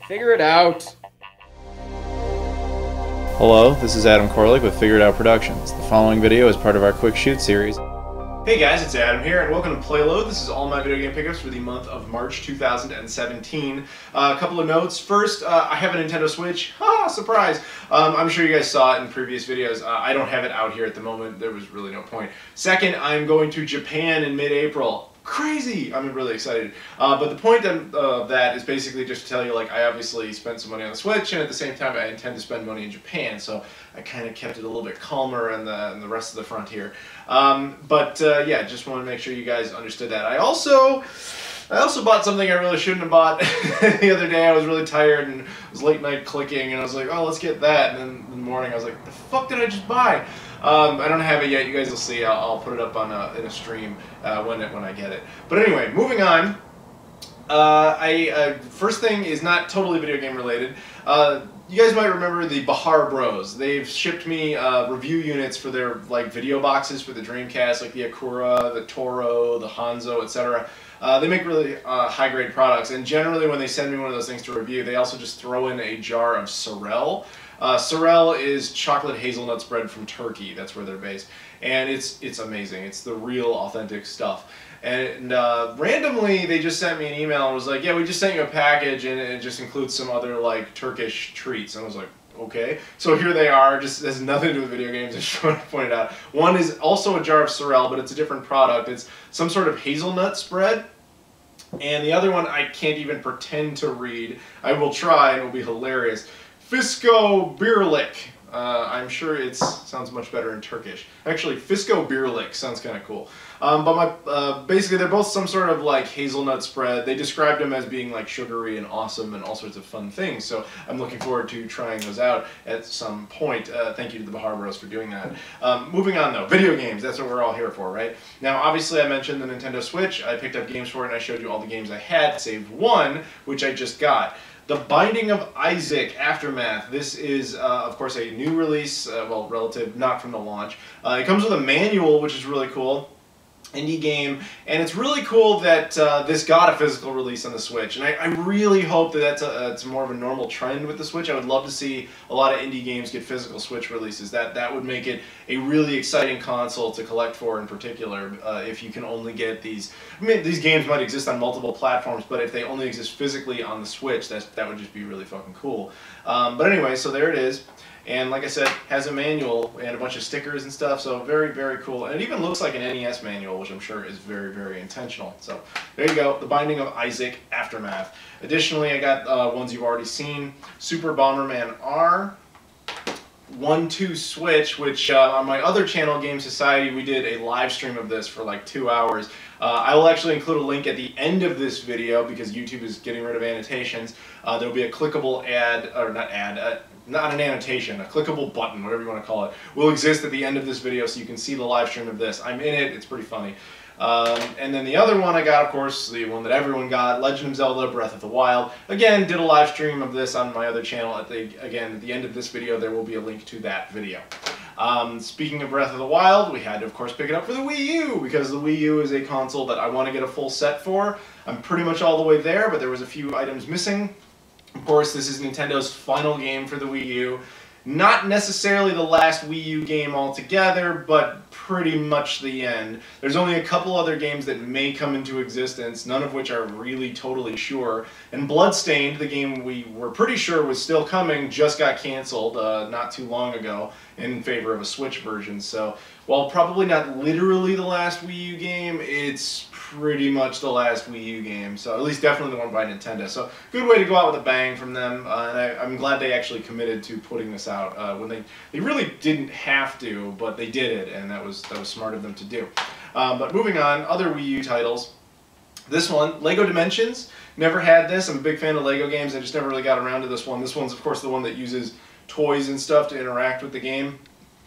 Figure it out. Hello, this is Adam Koralik with Figure It Out Productions. The following video is part of our Quick Shoot series. Hey guys, it's Adam here, and welcome to PlayLoad. This is all my video game pickups for the month of March 2017. A couple of notes. First, I have a Nintendo Switch. Ha! Surprise! I'm sure you guys saw it in previous videos. I don't have it out here at the moment. There was really no point. Second, I'm going to Japan in mid-April. Crazy! I'm really excited. But the point of that is basically just to tell you, like, I obviously spent some money on the Switch, and at the same time I intend to spend money in Japan, so I kind of kept it a little bit calmer in the rest of the front here. Yeah, just want to make sure you guys understood that. I also bought something I really shouldn't have bought. The other day I was really tired and it was late night clicking, and I was like, oh, let's get that. And then in the morning I was like, the fuck did I just buy? I don't have it yet. You guys will see. I'll put it up on in a stream when I get it. But anyway, moving on. First thing is not totally video game related. You guys might remember the Bahar Bros. They've shipped me review units for their video boxes for the Dreamcast, like the Akura, the Toro, the Hanzo, etc. They make really high-grade products, and generally when they send me one of those things to review, they also just throw in a jar of Sorel. Sorel is chocolate hazelnut spread from Turkey. That's where they're based, and it's amazing. It's the real authentic stuff. And randomly they just sent me an email and was like, yeah, we just sent you a package and it just includes some other Turkish treats. And I was like, okay. So here they are. Just has nothing to do with video games. I just want to point it out. One is also a jar of Sorel, but it's a different product. It's some sort of hazelnut spread. And the other one I can't even pretend to read. I will try and it will be hilarious. Fisko Birlik. I'm sure it sounds much better in Turkish. Actually, Fisko Birlik sounds kind of cool. Basically, they're both some sort of hazelnut spread. They described them as being sugary and awesome and all sorts of fun things. So I'm looking forward to trying those out at some point. Thank you to the Bahar Bros for doing that. Moving on though, video games. That's what we're all here for, right? Now, obviously, I mentioned the Nintendo Switch. I picked up games for it, and I showed you all the games I had, save one, which I just got. The Binding of Isaac Aftermath. This is, of course, a new release, well, relative, not from the launch. It comes with a manual, which is really cool. Indie game, and it's really cool that this got a physical release on the Switch, and I really hope that it's more of a normal trend with the Switch. I would love to see a lot of indie games get physical Switch releases. That would make it a really exciting console to collect for, in particular, if you can only get these. I mean, these games might exist on multiple platforms, but if they only exist physically on the Switch, that would just be really fucking cool. But anyway, so there it is. And like I said, has a manual and a bunch of stickers and stuff, so very, very cool. And it even looks like an NES manual, which I'm sure is very, very intentional. So there you go, The Binding of Isaac Aftermath. Additionally, I got ones you've already seen, Super Bomberman R, 1-2 Switch, which on my other channel, Game Society, we did a live stream of this for 2 hours. I will actually include a link at the end of this video because YouTube is getting rid of annotations. There will be a clickable ad, or not an annotation, a clickable button, whatever you want to call it, will exist at the end of this video so you can see the live stream of this. I'm in it, it's pretty funny. And then the other one I got, of course, the one that everyone got, Legend of Zelda Breath of the Wild. Again, did a live stream of this on my other channel. Again, at the end of this video, there will be a link to that video. Speaking of Breath of the Wild, we had to, of course, pick it up for the Wii U, because the Wii U is a console that I want to get a full set for. I'm pretty much all the way there, but there was a few items missing. Of course, this is Nintendo's final game for the Wii U. Not necessarily the last Wii U game altogether, but pretty much the end. There's only a couple other games that may come into existence, none of which are really totally sure. And Bloodstained, the game we were pretty sure was still coming, just got canceled not too long ago in favor of a Switch version. So, while probably not literally the last Wii U game, it's pretty much the last Wii U game, so at least definitely the one by Nintendo. So good way to go out with a bang from them, and I'm glad they actually committed to putting this out when they really didn't have to, but they did it, and that was smart of them to do. But moving on, other Wii U titles. This one, Lego Dimensions. Never had this. I'm a big fan of Lego games. I just never really got around to this one. This one's of course the one that uses toys and stuff to interact with the game.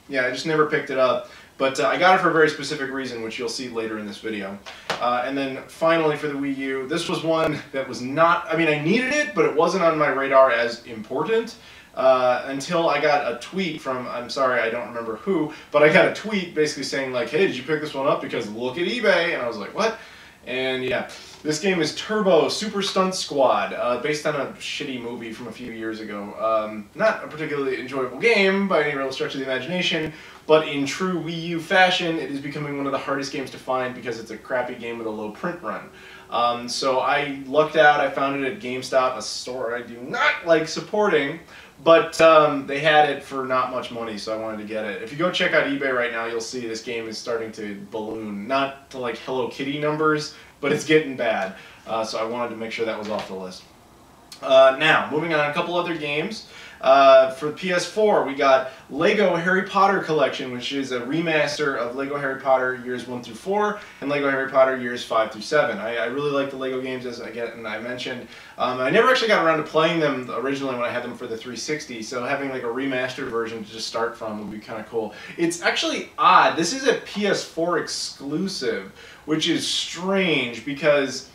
Yeah, I just never picked it up. But I got it for a very specific reason, which you'll see later in this video. And then finally for the Wii U, this was one that was not, I mean, I needed it, but it wasn't on my radar as important until I got a tweet from, I'm sorry, I don't remember who, but I got a tweet basically saying like, hey, did you pick this one up because look at eBay? And I was like, what? And yeah, This game is Turbo Super Stunt Squad, based on a shitty movie from a few years ago. Not a particularly enjoyable game by any real stretch of the imagination, but in true Wii U fashion, it is becoming one of the hardest games to find because it's a crappy game with a low print run. So I lucked out. I found it at GameStop, a store I do not like supporting, but they had it for not much money, so I wanted to get it. If you go check out eBay right now, you'll see this game is starting to balloon. Not to like Hello Kitty numbers, but it's getting bad. So I wanted to make sure that was off the list. Now, moving on, a couple other games. For PS4, we got Lego Harry Potter Collection, which is a remaster of Lego Harry Potter years 1 through 4 and Lego Harry Potter years 5 through 7. I really like the Lego games, as I mentioned. I never actually got around to playing them originally when I had them for the 360, so having like a remastered version to just start from would be kind of cool. It's actually odd. This is a PS4 exclusive, which is strange because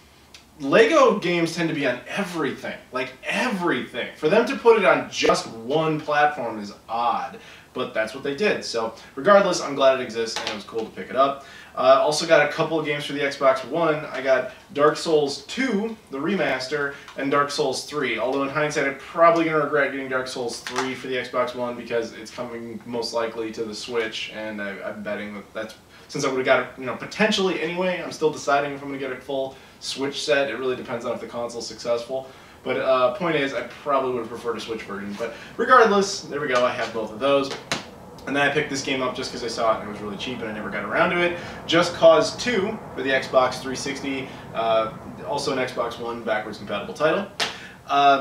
Lego games tend to be on everything, like everything. For them to put it on just one platform is odd, but that's what they did. So regardless, I'm glad it exists and it was cool to pick it up. Also got a couple of games for the Xbox One. I got Dark Souls 2, the remaster, and Dark Souls 3. Although in hindsight, I'm probably going to regret getting Dark Souls 3 for the Xbox One because it's coming most likely to the Switch, and I'm betting that that's, since I would have got it, you know, potentially anyway. I'm still deciding if I'm going to get a full Switch set. It really depends on if the console's successful. But point is, I probably would have preferred a Switch version. But regardless, there we go. I have both of those. And then I picked this game up just because I saw it and it was really cheap and I never got around to it. Just Cause 2 for the Xbox 360. Also an Xbox One backwards compatible title.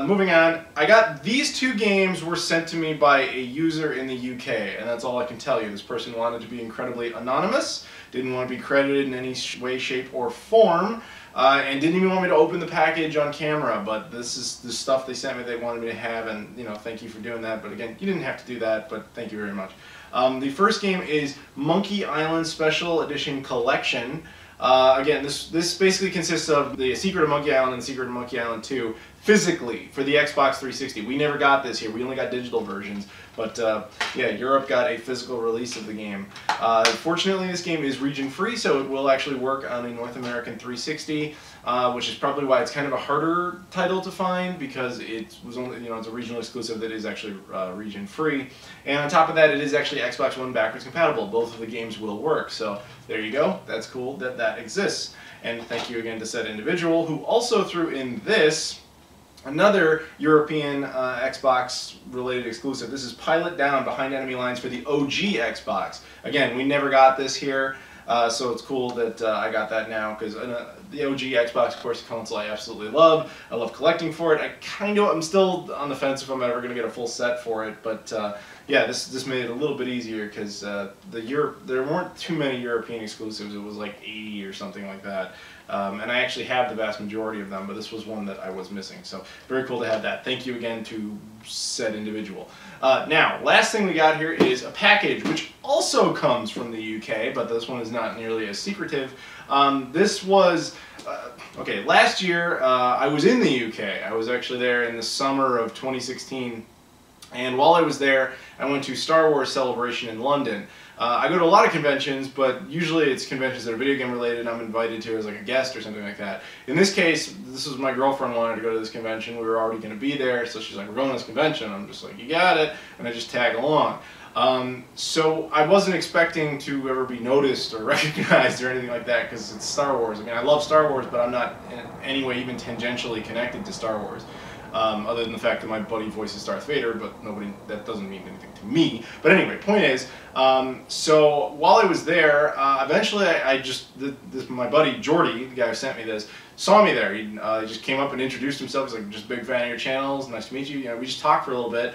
Moving on, I got these two games were sent to me by a user in the UK, and that's all I can tell you. This person wanted to be incredibly anonymous, didn't want to be credited in any way, shape, or form, and didn't even want me to open the package on camera, but this is the stuff they sent me they wanted me to have, and you know, thank you for doing that. But again, you didn't have to do that, but thank you very much. The first game is Monkey Island Special Edition Collection. Again, this basically consists of the Secret of Monkey Island and Secret of Monkey Island 2 physically for the Xbox 360. We never got this here. We only got digital versions. But yeah, Europe got a physical release of the game. Fortunately, this game is region-free, so it will actually work on a North American 360, which is probably why it's kind of a harder title to find, because it was only, you know, it's a regional exclusive that is actually region-free. And on top of that, it is actually Xbox One backwards compatible. Both of the games will work. So there you go. That's cool that that exists. And thank you again to said individual who also threw in this. Another European Xbox-related exclusive. This is Pilot Down Behind Enemy Lines for the OG Xbox. Again, we never got this here, so it's cool that I got that now, because the OG Xbox, of course, console I absolutely love. I love collecting for it. I'm still on the fence if I'm ever going to get a full set for it, but yeah, this made it a little bit easier, because there weren't too many European exclusives. It was like 80 or something like that. And I actually have the vast majority of them, but this was one that I was missing. So very cool to have that. Thank you again to said individual. Now, last thing we got here is a package, which also comes from the UK, but this one is not nearly as secretive. This was, okay, last year I was in the UK. I was actually there in the summer of 2016. And while I was there, I went to Star Wars Celebration in London. I go to a lot of conventions, but usually it's conventions that are video game related. I'm invited to as like a guest or something like that. In this case, this was my girlfriend wanted to go to this convention. We were already going to be there, so she's like, "We're going to this convention." I'm just like, "You got it," and I just tag along. So I wasn't expecting to ever be noticed or recognized or anything like that, because it's Star Wars. I mean, I love Star Wars, but I'm not in any way even tangentially connected to Star Wars. Other than the fact that my buddy voices Darth Vader, but that doesn't mean anything to me. But anyway, point is, so while I was there, eventually my buddy Jordy, the guy who sent me this, saw me there. He just came up and introduced himself. He's like, "Just a big fan of your channels. Nice to meet you." You know, we just talked for a little bit.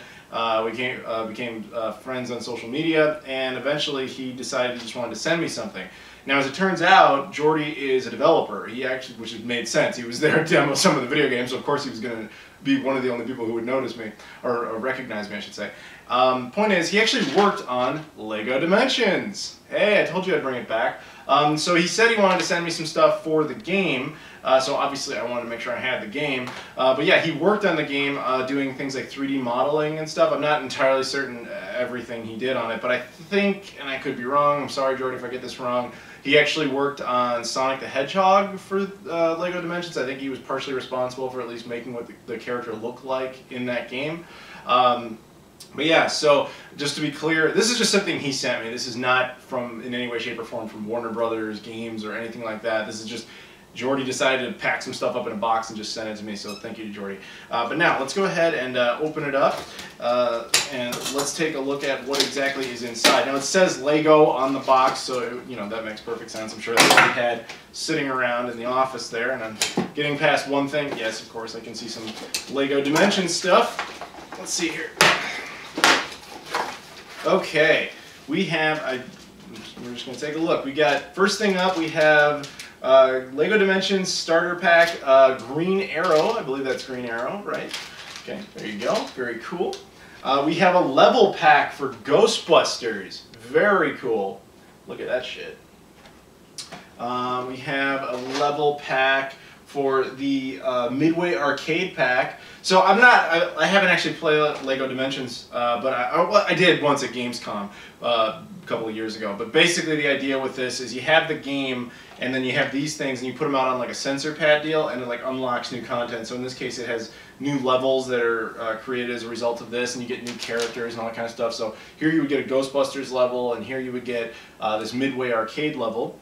We became friends on social media, and eventually he decided he just wanted to send me something. Now, as it turns out, Jordy is a developer. He actually, which made sense. He was there to demo some of the video games, so of course he was going to be one of the only people who would notice me, or recognize me, I should say. Point is, he actually worked on Lego Dimensions. Hey, I told you I'd bring it back. So he said he wanted to send me some stuff for the game. So obviously I wanted to make sure I had the game. But yeah, he worked on the game doing things like 3D modeling and stuff. I'm not entirely certain everything he did on it, but I think, and I could be wrong, I'm sorry Jordy if I get this wrong, he actually worked on Sonic the Hedgehog for LEGO Dimensions. I think he was partially responsible for at least making what the character looked like in that game. But yeah, so just to be clear, this is just something he sent me. This is not from, in any way, shape, or form from Warner Brothers Games or anything like that. This is just Jordy decided to pack some stuff up in a box and just send it to me, so thank you to Jordy. But now, let's go ahead and open it up, and let's take a look at what exactly is inside. Now, it says LEGO on the box, so you know that makes perfect sense. I'm sure that's what we had sitting around in the office there, and I'm getting past one thing. Yes, of course, I can see some LEGO Dimensions stuff. Let's see here. Okay, we have, we're just going to take a look. We got, first thing up, we have LEGO Dimensions Starter Pack, Green Arrow. I believe that's Green Arrow, right? Okay, there you go. Very cool. We have a level pack for Ghostbusters. Very cool. Look at that shit. We have a level pack for the Midway Arcade Pack. So I haven't actually played LEGO Dimensions, but I did once at Gamescom a couple of years ago. But basically the idea with this is you have the game, and then you have these things, and you put them out on like a sensor pad deal, and it like unlocks new content. So in this case, it has new levels that are created as a result of this, and you get new characters and all that kind of stuff. So here you would get a Ghostbusters level, and here you would get this Midway Arcade level.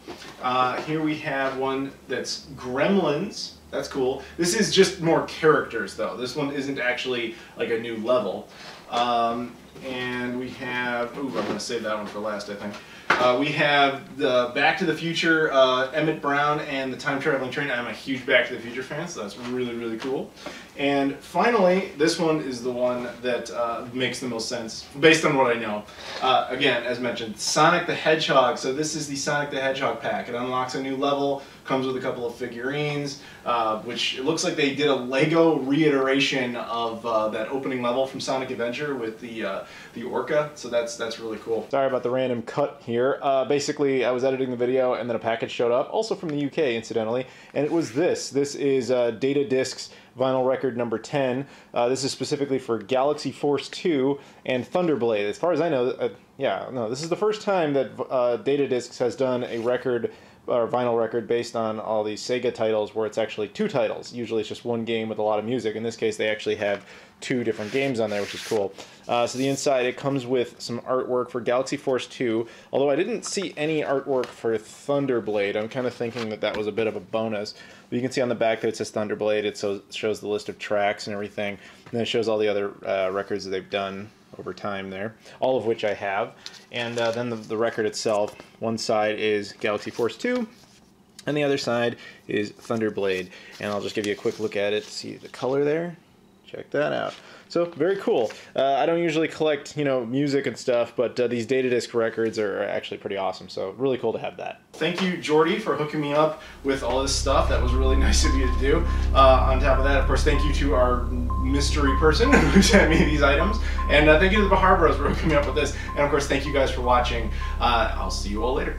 Here we have one that's Gremlins. That's cool. This is just more characters, though. This one isn't actually like a new level. And we have, ooh, I'm going to save that one for last, I think. We have the Back to the Future, Emmett Brown, and the Time Traveling Train. I'm a huge Back to the Future fan, so that's really, really cool. And finally, this one is the one that makes the most sense, based on what I know. Again, as mentioned, Sonic the Hedgehog. So this is the Sonic the Hedgehog pack. It unlocks a new level, comes with a couple of figurines, which it looks like they did a LEGO reiteration of that opening level from Sonic Adventure with the Orca. So that's really cool. Sorry about the random cut here. Basically, I was editing the video and then a package showed up, also from the UK, incidentally, and it was this. This is Data Discs vinyl record number 10. This is specifically for Galaxy Force 2 and Thunderblade. As far as I know, yeah, no, this is the first time that Data Discs has done a record or vinyl record based on all these Sega titles where it's actually two titles. Usually it's just one game with a lot of music. In this case, they actually have two different games on there, which is cool. So the inside, it comes with some artwork for Galaxy Force 2, although I didn't see any artwork for Thunderblade. I'm kind of thinking that that was a bit of a bonus. But you can see on the back that it says Thunderblade. It shows the list of tracks and everything, and then it shows all the other records that they've done over time there, all of which I have. And then the record itself, one side is Galaxy Force 2, and the other side is Thunderblade. And I'll just give you a quick look at it to see the color there. Check that out. So, very cool. I don't usually collect, you know, music and stuff, but these Data Disc records are actually pretty awesome, so really cool to have that. Thank you, Jordy, for hooking me up with all this stuff. That was really nice of you to do. On top of that, of course, thank you to our mystery person who sent me these items, and thank you to the Bahar Bros for hooking me up with this, and of course, thank you guys for watching. I'll see you all later.